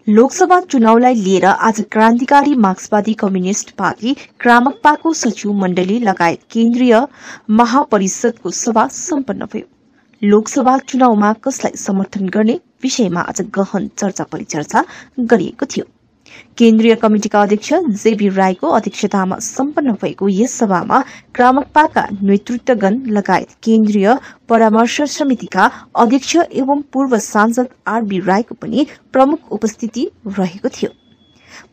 लोकसभा चुनावलाई लिएर आज क्रान्तिकारी मार्क्सवादी कम्युनिष्ट पार्टी क्रामक्पाको सचिव मण्डली लगायत केन्द्रीय महापरिषदको सभा सम्पन्न भयो। लोकसभा चुनावमा कसलाई समर्थन गर्ने विषयमा आज गहन चर्चा परिचर्चा गरिएको थियो। केन्द्रीय कमिटिका अध्यक्ष जेबी राईको अध्यक्षतामा सम्पन्न भएको यस सभामा क्रामक्पाका नेतृत्वगण लगायत केन्द्रीय परामर्श समितिका अध्यक्ष एवं पूर्व सांसद आरबी राईको पनि प्रमुख उपस्थिति रहेको थियो।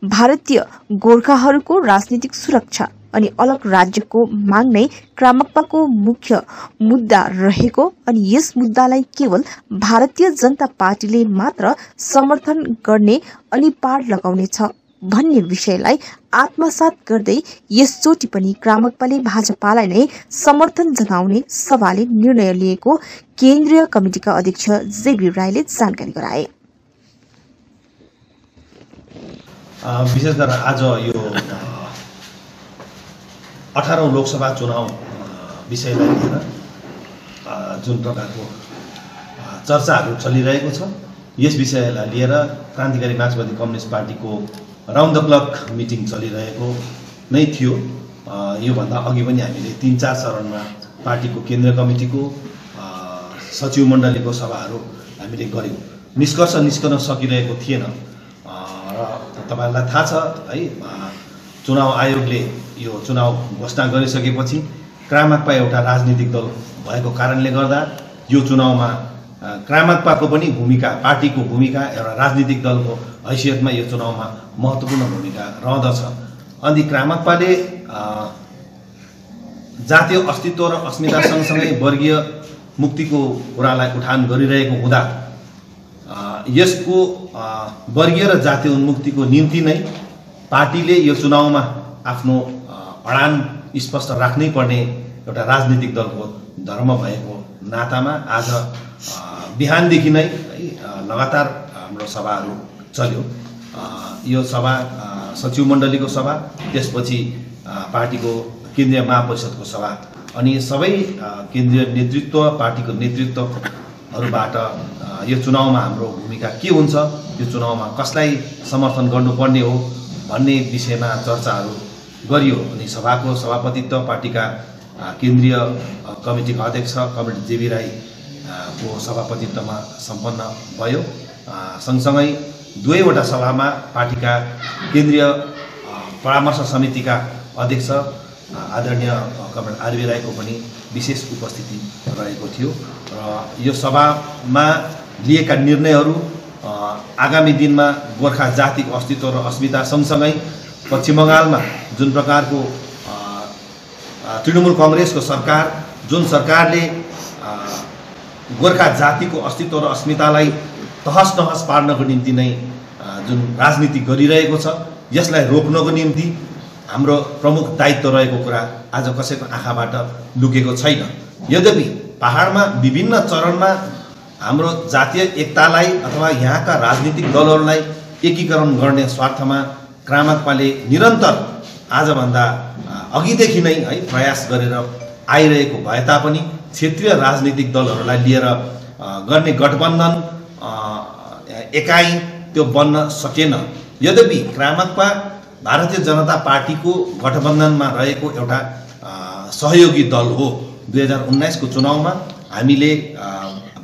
भारतीय गोर्खाहरूको राजनीतिक सुरक्षा अनि अलग राज्यको माग नै क्रामक्पाको मुख्य मुद्दा रहेको अनि यस मुद्दालाई केवल भारतीय जनता पार्टीले मात्र समर्थन गर्ने अनि पार लगाउनेछ भन्ने विषयलाई आत्मसात गर्दै यसचोटि पनि क्रामक्पाले भाजपालाई नै समर्थन जनाउने सभाले निर्णय लिएको केन्द्रीय कमिटिका अध्यक्ष जेबी राईले जानकारी गराए। विशेष गरेर आज यो 18औं लोकसभा चुनाव विषयलाई लिएर जुन प्रकारको चर्चाहरू चलिरहेको छ यस विषयलाई लिएर क्रान्तिकारी मार्क्सवादी कम्युनिस्ट पार्टीको राउन्ड द क्लक मिटिङ चलिरहेको नै थियो। यो भन्दा अघि पनि हामीले 3-4 चरणमा पार्टीको केन्द्रीय कमिटीको सचिव मण्डलीको सभाहरू हामीले गर्यौं। निष्कर्ष निस्कन सकिरहेको थिएन र तपाईहरुलाई थाहा छ है, चुनाव आयोगले यो चुनाव घोषणा गरिसकेपछि क्रामक्पा एउटा राजनीतिक दल भएको कारणले गर्दा यो चुनावमा क्रामक्पाको पनि भूमिका, पार्टीको भूमिका एउटा राजनीतिक दलको हैसियतमा यो चुनावमा महत्त्वपूर्ण भूमिका रहँदछ। अनि क्रामक्पाले जातीय अस्तित्व र अस्मिता सँगसँगै वर्गीय मुक्तिको कुरालाई उठान गरिरहेको हुँदा यसको वर्गीय र जातीय उन्मुक्तिको निम्ति नै पार्टीले यो चुनावमा आफ्नो अडान स्पष्ट राख्नै पर्ने एउटा राजनीतिक दलको धर्म भएको नातामा आज बिहानदेखि नै लगातार हाम्रो सभाहरू चल्यो। यो सभा सचिव मण्डलीको सभा, त्यसपछि पार्टीको केन्द्रीय महापरिषदको सभा अनि सबै केन्द्रीय नेतृत्व, पार्टीको नेतृत्वहरूबाट यो चुनावमा हाम्रो भूमिका के हुन्छ, यो चुनावमा कसलाई समर्थन गर्नुपर्ने हो भन्ने विषयमा चर्चाहरू गरियो। अनि सभाको सभापतित्व पार्टीका केन्द्रीय कमिटीका अध्यक्ष कमरेड जेबी राई को सभापतित्वमा सम्पन्न भयो। सँगसँगै दुवैवटा सभामा पार्टीका केन्द्रीय परामर्श समितिका अध्यक्ष आदरणीय कमरेड आरबी राईको पनि विशेष उपस्थिति रहेको थियो र यो सभामा लिएका निर्णयहरू आगामी दिनमा गोर्खा जातिको अस्तित्व र अस्मिता सँगसँगै पश्चिम बङ्गालमा जुन प्रकारको तृणमूल कांग्रेसको सरकार, जुन सरकारले गोर्खा जातिको अस्तित्व र अस्मितालाई तहस नहस पार्नको निम्ति नै जुन राजनीति गरिरहेको छ, यसलाई रोक्नको निम्ति हाम्रो प्रमुख दायित्व रहेको कुरा आज कसैको आँखाबाट लुकेको छैन। यद्यपि पहाडमा विभिन्न चरणमा हाम्रो जातीय एकतालाई अथवा यहाँका राजनीतिक दलहरूलाई एकीकरण गर्ने स्वार्थमा क्रामक्पाले निरन्तर आजभन्दा अघिदेखि नै है प्रयास गरेर आइरहेको भए तापनि क्षेत्रीय राजनीतिक दलहरूलाई लिएर गर्ने गठबन्धन एकाइ त्यो बन्न सकेन। यद्यपि क्रामक्पा भारतीय जनता पार्टीको गठबन्धनमा रहेको एउटा सहयोगी दल हो। 2019 को चुनावमा हामीले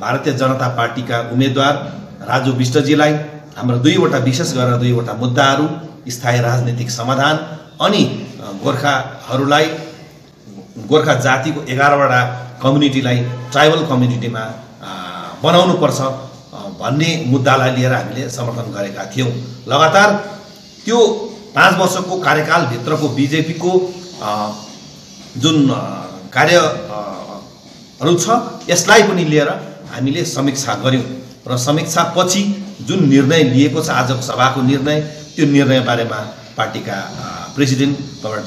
भारतीय जनता पार्टीका उम्मेदवार राजु विष्टजीलाई हाम्रो दुईवटा, विशेष गरेर दुईवटा मुद्दाहरू, स्थायी राजनीतिक समाधान अनि गोर्खाहरूलाई, गोर्खा जातिको 11वटा कम्युनिटीलाई ट्राइबल कम्युनिटीमा बनाउनुपर्छ भन्ने मुद्दालाई लिएर हामीले समर्थन गरेका थियौँ। लगातार त्यो 5 वर्षको कार्यकालभित्रको बीजेपीको जुन कार्यहरू छ यसलाई पनि लिएर हामीले समीक्षा गर्यौं र समीक्षापछि जुन निर्णय लिएको छ आजको सभाको निर्णय, त्यो निर्णय बारेमा पार्टीका प्रेसिडेन्ट कमरेड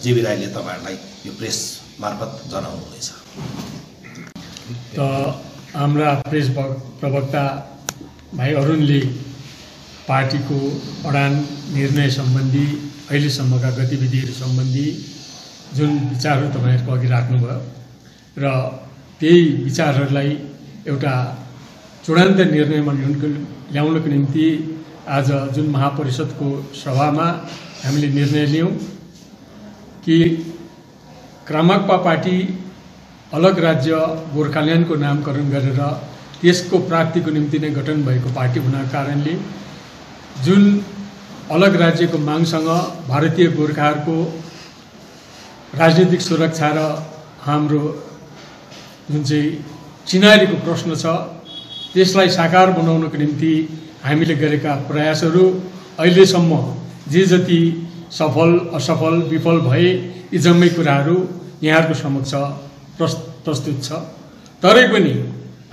जेबी राईले तपाईहरुलाई यो प्रेस मार्फत जनाउनु हुनेछ। त हाम्रा प्रेस प्रवक्ता भाइ अरुणले पार्टीको अडान निर्णय सम्बन्धी अहिलेसम्मका गतिविधिहरू सम्बन्धी जुन विचारहरू तपाईहरुको अघि राख्नुभयो र त्यही विचारहरूलाई एउटा चूडान्त निर्णयमा ल्याउनको निम्ति आज जुन महापरिषदको सभामा हामीले निर्णय लियौँ कि क्रामाक्पा पार्टी अलग राज्य गोर्खाल्यान्डको नामकरण गरेर त्यसको प्राप्तिको निम्ति नै गठन भएको पार्टी हुनाका कारणले जुन अलग राज्यको मागसँग भारतीय गोर्खाहरूको राजनीतिक सुरक्षा र हाम्रो जुन चाहिँ चिनारीको प्रश्न छ त्यसलाई साकार बनाउनको निम्ति हामीले गरेका प्रयासहरू अहिलेसम्म जे जति सफल असफल विफल भए यी जम्मै कुराहरू यहाँहरूको समक्ष प्रस्तुत छ। तरै पनि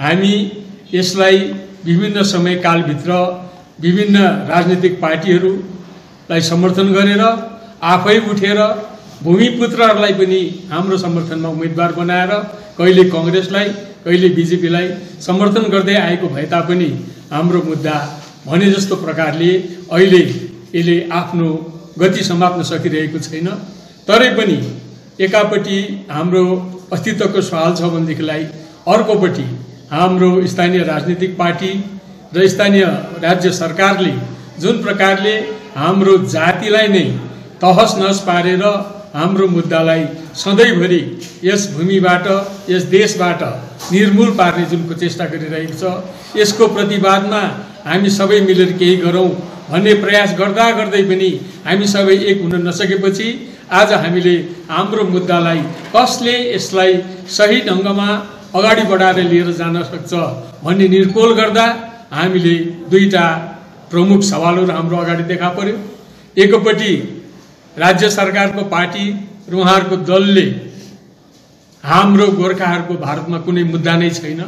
हामी यसलाई विभिन्न समयकालभित्र विभिन्न राजनीतिक पार्टीहरूलाई समर्थन गरेर आफै उठेर भूमिपुत्रहरूलाई पनि हाम्रो समर्थनमा उम्मेदवार बनाएर कहिले कांग्रेसलाई कहिले बीजेपीलाई समर्थन गर्दै आएको भए तापनि हाम्रो मुद्दा भने जस्तो प्रकारले अहिले यसले आफ्नो गति समाप्न सकिरहेको छैन। तरै पनि एकापट्टि हाम्रो अस्तित्वको सवाल छ भनेदेखिलाई अर्कोपट्टि हाम्रो स्थानीय राजनीतिक पार्टी र स्थानीय राज्य सरकारले जुन प्रकारले हाम्रो जातिलाई नै तहस नहस पारेर हाम्रो मुद्दालाई सधैँभरि यस भूमिबाट यस देशबाट निर्मूल पार्ने जुन प्रचेष्टा गरिरहेको छ यसको प्रतिवादमा हामी सबै मिलेर केही गरौँ भन्ने प्रयास गर्दा गर्दै पनि हामी सबै एक हुन नसकेपछि आज हामीले हाम्रो मुद्दालाई कसले यसलाई सही ढङ्गमा अगाडि बढाएर लिएर जान सक्छ भन्ने निर्कोल गर्दा हामीले दुईटा प्रमुख सवालहरू हाम्रो अगाडि देखा पर्यो। एकपट्टि राज्य सरकारको पार्टी र उहाँहरूको दलले हाम्रो गोर्खाहरूको भारतमा कुनै मुद्दा नै छैन,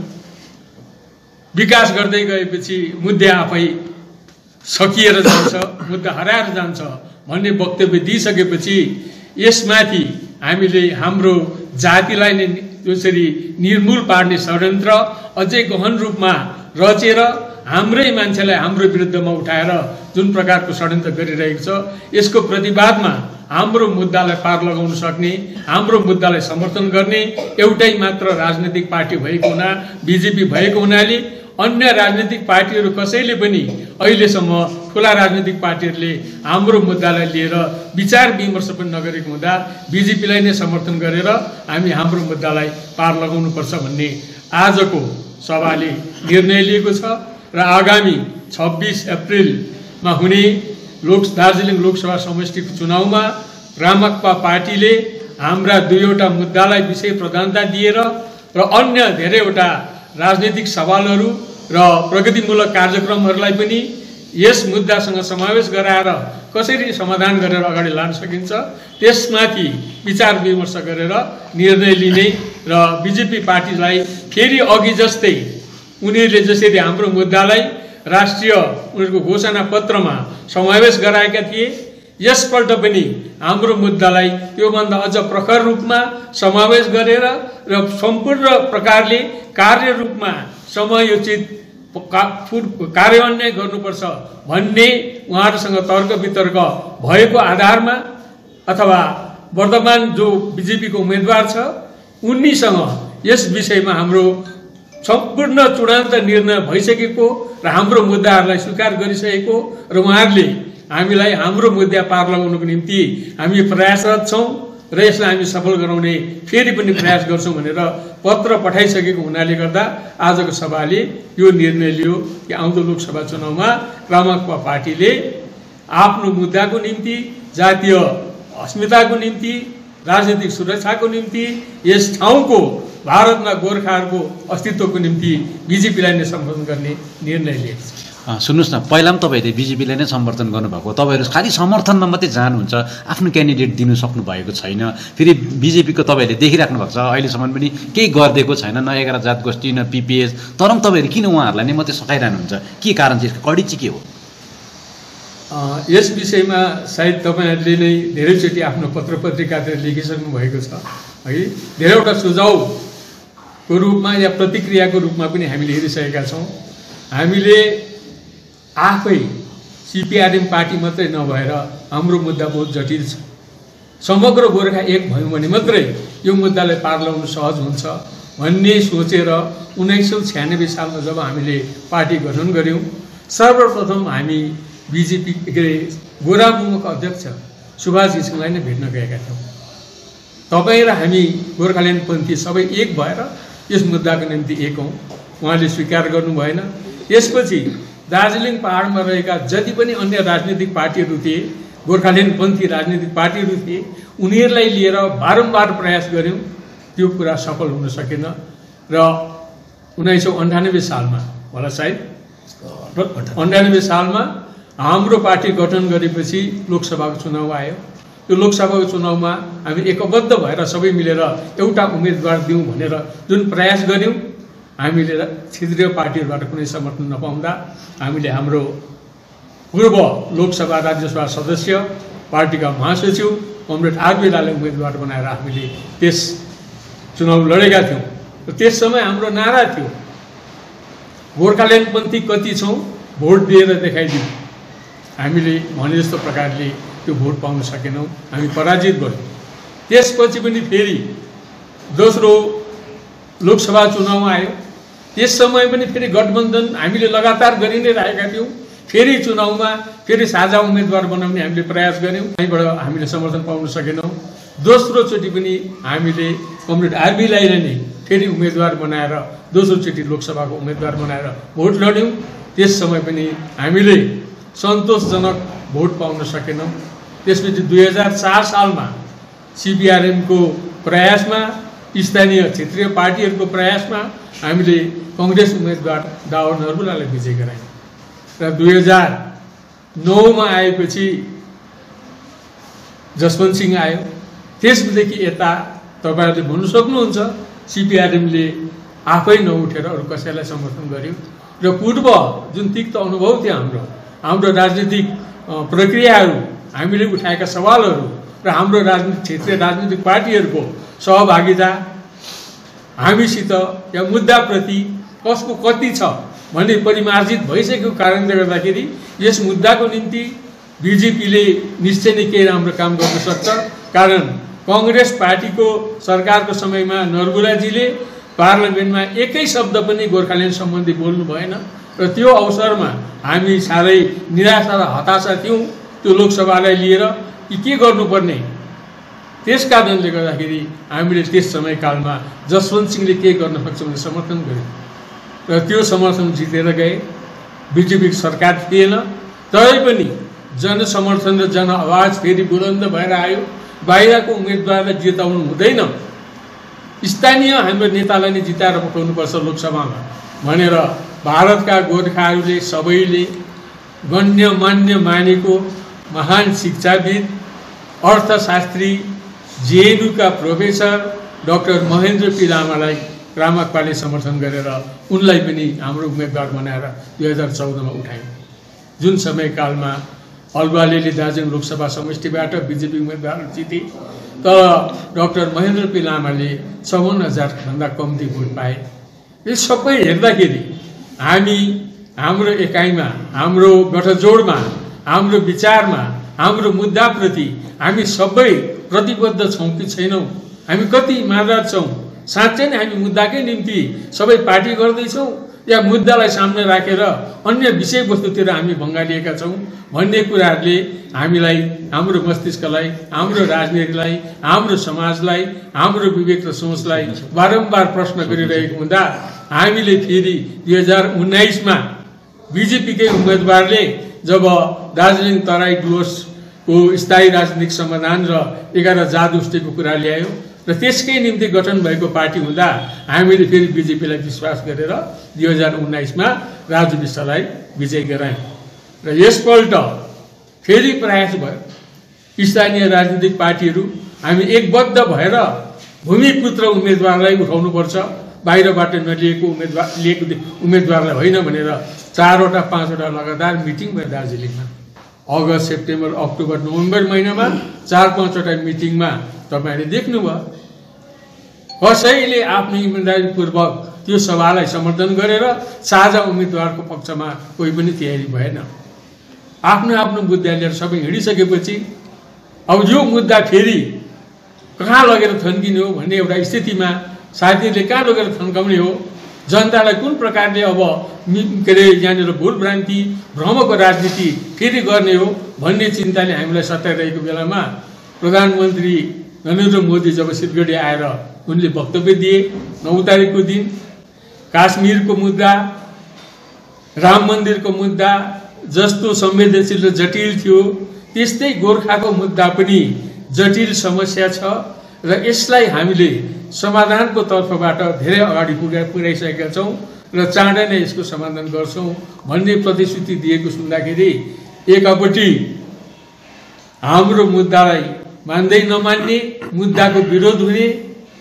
विकास गर्दै गएपछि मुद्दा आफै सकिएर जान्छ, मुद्दा हराएर जान्छ भन्ने वक्तव्य दिइसकेपछि यसमाथि हामीले हाम्रो जातिलाई नै जसरी निर्मूल पार्ने षड्यन्त्र अझै गहन रूपमा रचेर हाम्रै मान्छेलाई हाम्रो विरुद्धमा उठाएर जुन प्रकारको षड्यन्त्र गरिरहेको छ यसको प्रतिवादमा हाम्रो मुद्दालाई पार लगाउन सक्ने हाम्रो मुद्दालाई समर्थन गर्ने एउटै मात्र राजनीतिक पार्टी भएको हुना बीजेपी भएको हुनाले अन्य राजनीतिक पार्टीहरू कसैले पनि अहिलेसम्म ठुला राजनीतिक पार्टीहरूले हाम्रो मुद्दालाई लिएर विचार विमर्श पनि नगरेको हुँदा बीजेपीलाई नै समर्थन गरेर हामी हाम्रो मुद्दालाई पार लगाउनुपर्छ भन्ने आजको सभाले निर्णय लिएको छ र आगामी 26 अप्रिलमा हुने दार्जिलिङ लोकसभा समष्टिको चुनावमा क्रामाक्पा पार्टीले हाम्रा दुईवटा मुद्दालाई विषय प्रधानता दिएर र अन्य धेरैवटा राजनीतिक सवालहरू र प्रगतिमूलक कार्यक्रमहरूलाई पनि यस मुद्दासँग समावेश गराएर कसरी समाधान गरेर अगाडि लान सकिन्छ त्यसमाथि विचार विमर्श गरेर निर्णय लिने र बीजेपी पार्टीलाई फेरि अघि जस्तै उनीहरूले जसरी हाम्रो मुद्दालाई राष्ट्रिय उनीहरूको घोषणा पत्रमा समावेश गराएका थिए यसपल्ट पनि हाम्रो मुद्दालाई त्योभन्दा अझ प्रखर रूपमा समावेश गरेर र सम्पूर्ण प्रकारले कार्य रूपमा समयोचित कार्यान्वयन गर्नुपर्छ भन्ने उहाँहरूसँग तर्क वितर्क भएको आधारमा अथवा वर्तमान जो बीजेपीको उम्मेदवार छ उनीसँग यस विषयमा हाम्रो सम्पूर्ण चूडान्त निर्णय भइसकेको र हाम्रो मुद्दाहरूलाई स्वीकार गरिसकेको र उहाँहरूले हामीलाई हाम्रो मुद्दा पार लगाउनको निम्ति हामी प्रयासरत छौँ र यसलाई हामी सफल गराउने फेरि पनि प्रयास गर्छौँ भनेर पत्र पठाइसकेको हुनाले गर्दा आजको सभाले यो निर्णय लियो कि आउँदो लोकसभा चुनावमा क्रामाक्पा पार्टीले आफ्नो मुद्दाको निम्ति जातीय अस्मिताको निम्ति राजनीतिक सुरक्षाको निम्ति यस ठाउँको भारतमा गोर्खाहरूको अस्तित्वको निम्ति बीजेपीलाई नै समर्थन गर्ने निर्णय लिएको छ। सुन्नुहोस् न, पहिला पनि तपाईँहरूले बीजेपीलाई नै समर्थन गर्नुभएको, तपाईँहरू खालि समर्थनमा मात्रै जानुहुन्छ, आफ्नो क्यान्डिडेट दिनु सक्नु भएको छैन। फेरि बीजेपीको तपाईँहरूले देखिराख्नु भएको छ अहिलेसम्म पनि केही गरिदिएको छैन, न 11 जात गोष्ठी न पिपिएस, तर पनि तपाईँहरू किन उहाँहरूलाई नै मात्रै सघाइरहनुहुन्छ? के कारण चाहिँ कडी चाहिँ के हो? यस विषयमा सायद तपाईँहरूले नै धेरैचोटि आफ्नो पत्र पत्रिकातिर लेखिसक्नु भएको छ है। धेरैवटा सुझावको रूपमा या प्रतिक्रियाको रूपमा पनि हामीले हेरिसकेका छौँ। हामीले आफै सीपीआरएम पार्टी मात्रै नभएर हाम्रो मुद्दा बहुत जटिल छ। समग्र गोर्खा एक भयौँ भने मात्रै यो मुद्दालाई पार ल्याउनु सहज हुन्छ भन्ने सोचेर 1996 सालमा जब हामीले पार्टी गठन गऱ्यौँ सर्वप्रथम हामी बिजेपी के अरे गोरामुखका अध्यक्ष सुभाष घिसिङलाई नै भेट्न गएका थियौँ। तपाईँ र हामी गोर्खाल्यान्डपन्थी सबै एक भएर यस मुद्दाको निम्ति एक हौँ, उहाँले स्वीकार गर्नु भएन। त्यसपछि दार्जिलिङ पहाडमा रहेका जति पनि अन्य राजनीतिक पार्टीहरू थिए, गोर्खाल्यान्डपन्थी राजनीतिक पार्टीहरू थिए, उनीहरूलाई लिएर बारम्बार प्रयास गऱ्यौँ, त्यो कुरा सफल हुन सकेन। र 1998 सालमा होला सायद 98 सालमा हाम्रो पार्टी गठन गरेपछि लोकसभाको चुनाव आयो। त्यो लोकसभाको चुनावमा हामी एकबद्ध भएर सबै मिलेर एउटा उम्मेदवार दिउँ भनेर जुन प्रयास गऱ्यौँ, हामीले क्षेत्रीय पार्टीहरूबाट कुनै समर्थन नपाउँदा हामीले हाम्रो पूर्व लोकसभा राज्यसभा सदस्य, पार्टीका महासचिव कमरेड आरबीलाई उम्मेदवार बनाएर हामीले त्यस चुनाव लडेका थियौँ। र त्यस समय हाम्रो नारा थियो, गोर्खाल्यान्डपन्थी कति छौँ, भोट दिएर देखाइदिउँ। हामीले भने जस्तो प्रकारले त्यो भोट पाउन सकेनौँ, हामी पराजित भयौँ। त्यसपछि पनि फेरि दोस्रो लोकसभा चुनाव आयो, त्यस समय पनि फेरि गठबन्धन हामीले लगातार गरि नै रहेका थियौँ। फेरि चुनावमा फेरि साझा उम्मेदवार बनाउने हामीले प्रयास गऱ्यौँ, त्यहीँबाट हामीले समर्थन पाउन सकेनौँ। दोस्रोचोटि पनि हामीले कमरेड आरबीलाई नै फेरि उम्मेदवार बनाएर दोस्रोचोटि लोकसभाको उम्मेदवार बनाएर भोट लड्यौँ। त्यस समय पनि हामीले सन्तोषजनक भोट पाउन सकेनौँ। त्यसपछि 2004 सालमा सीपीआरएमको प्रयासमा, स्थानीय क्षेत्रीय पार्टीहरूको प्रयासमा हामीले कङ्ग्रेस उम्मेदवार दावा नर्बुलालाई विजय गरायौँ। र 2009 मा आएपछि जसवन्त सिंह आयो। त्यसदेखि यता तपाईँहरूले भन्नु सक्नुहुन्छ सीपीआरएमले आफै नउठेर अरू कसैलाई समर्थन गर्यो। र पूर्व जुन तिक्त अनुभव थियो हाम्रो राजनीतिक प्रक्रियाहरू, हामीले उठाएका सवालहरू र हाम्रो क्षेत्रीय राजनीतिक पार्टीहरूको सहभागिता हामीसित या मुद्दाप्रति कसको कति छ भन्ने परिमार्जित भइसकेको कारणले गर्दाखेरि यस मुद्दाको निम्ति बिजेपीले निश्चय नै केही राम्रो काम गर्न सक्छ। कारण कांग्रेस पार्टीको सरकारको समयमा नरबुलाजीले पार्लियामेन्टमा एकै शब्द पनि गोर्खाल्यान्ड सम्बन्धी बोल्नु भएन र त्यो अवसरमा हामी साह्रै निराशा र हताशा थियौँ त्यो लोकसभालाई लिएर कि के गर्नुपर्ने। त्यस कारणले गर्दाखेरि हामीले त्यस समयकालमा जसवन्त सिंहले के गर्न सक्छ भनेर समर्थन गर्यौँ र त्यो समर्थन जितेर गए। बिजेपी सरकार थिएन, तरै पनि जनसमर्थन र जनआवाज फेरि बुलन्द भएर आयो। बाहिरको उम्मेदवारलाई जिताउनु हुँदैन, स्थानीय हाम्रो नेतालाई नै जिताएर पठाउनुपर्छ लोकसभामा भनेर भारतका गोर्खाहरूले सबैले गण्यमान्य मानेको महान शिक्षाविद, अर्थशास्त्री, जेएनयूका प्रोफेसर डाक्टर महेन्द्र पी लामालाई रामाक्पाले समर्थन गरेर उनलाई पनि हाम्रो उम्मेदवार बनाएर 2014 मा उठायौँ। जुन समयकालमा अलवालेले दार्जिलिङ लोकसभा समष्टिबाट बिजेपी उम्मेदवार जिते, तर डाक्टर महेन्द्र पी लामाले 54,000 भन्दा कम्ती भोट पाए। यो सबै हेर्दाखेरि हामी हाम्रो एकाइमा, हाम्रो गठजोडमा, हाम्रो विचारमा, हाम्रो मुद्दाप्रति हामी सबै प्रतिबद्ध छौँ कि छैनौँ, हामी कति इमानदार छौँ, साँच्चै नै हामी मुद्दाकै निम्ति सबै पार्टी गर्दैछौँ या मुद्दालाई सामने राखेर अन्य विषयवस्तुतिर हामी भङ्गालिएका छौँ भन्ने कुराहरूले हामीलाई, हाम्रो मस्तिष्कलाई, हाम्रो राजनीतिलाई, हाम्रो समाजलाई, हाम्रो विवेक र सोचलाई बारम्बार प्रश्न गरिरहेको हुँदा हामीले फेरि 2019 मा बिजेपीकै उम्मेदवारले जब दार्जिलिङ तराई डुवर्सको स्थायी राजनीतिक समाधान र 11 जादुष्टेको कुरा ल्यायो र त्यसकै निम्ति गठन भएको पार्टी हुँदा हामीले फेरि बिजेपीलाई विश्वास गरेर 2019 मा राजु विष्टलाई विजय गरायौँ र यसपल्ट फेरि प्रयास भयो। स्थानीय राजनीतिक पार्टीहरू हामी एकबद्ध भएर भूमिपुत्र उम्मेदवारलाई उठाउनुपर्छ, बाहिरबाट नलिएको उम्मेदवारलाई होइन भनेर 4वटा 5वटा लगातार मिटिङ भयो दार्जिलिङमा। अगस्त, सेप्टेम्बर, अक्टोबर, नोभेम्बर महिनामा 4-5वटा मिटिङमा तपाईहरुले देख्नुभयो कसैले आफ्नो इमानदारीपूर्वक त्यो सभालाई समर्थन गरेर साझा उम्मेदवारको पक्षमा कोही पनि तयारी भएन। आफ्नो मुद्दा लिएर सबै हिँडिसकेपछि अब यो मुद्दा फेरि कहाँ लगेर थन्किने हो भन्ने एउटा स्थितिमा साथीहरूले कहाँ लगेर थन्काउने हो जनतालाई कुन प्रकारले अब के अरे यहाँनिर भुलभ्रान्ति भ्रमको राजनीति फेरि गर्ने हो भन्ने चिन्ताले हामीलाई सताइरहेको बेलामा प्रधानमन्त्री नरेन्द्र मोदी जब सिलगढी आएर उनले वक्तव्य दिए 9 तारिकको दिन काश्मीरको मुद्दा, राम मन्दिरको मुद्दा जस्तो संवेदनशील र जटिल थियो त्यस्तै गोर्खाको मुद्दा पनि जटिल समस्या छ र यसलाई हामीले समाधानको तर्फबाट धेरै अगाडि पुर्याइसकेका छौँ र चाँडै नै यसको समाधान गर्छौँ भन्ने प्रतिश्रुति दिएको सुन्दाखेरि एकापट्टि हाम्रो मुद्दालाई मान्दै नमान्ने, मुद्दाको विरोध हुने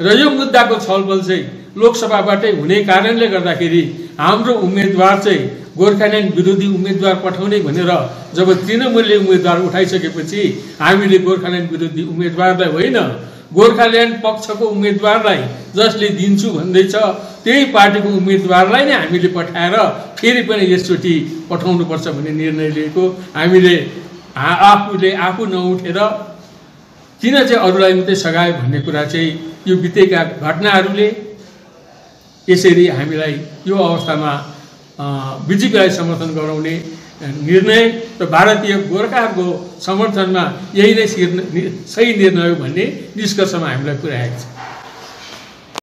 र यो मुद्दाको छलफल चाहिँ लोकसभाबाटै हुने कारणले गर्दाखेरि हाम्रो उम्मेदवार चाहिँ गोर्खाल्यान्ड विरोधी उम्मेदवार पठाउने भनेर जब तृणमूलले उम्मेदवार उठाइसकेपछि हामीले गोर्खाल्यान्ड विरोधी उम्मेदवारलाई होइन गोर्खाल्यान्ड पक्षको उम्मेदवारलाई जसले दिन्छु भन्दैछ त्यही पार्टीको उम्मेदवारलाई नै हामीले पठाएर फेरि पनि यसचोटि पठाउनुपर्छ भन्ने निर्णय लिएको। हामीले आफूले आफू नउठेर किन चाहिँ अरूलाई मात्रै सघायो भन्ने कुरा चाहिँ यो बितेका घटनाहरूले यसरी हामीलाई यो अवस्थामा बिजेपीलाई समर्थन गराउने निर्णय र भारतीय गोर्खाहरूको समर्थनमा यही नै सही निर्णय हो भन्ने निष्कर्षमा हामीलाई पुर्याएको छ।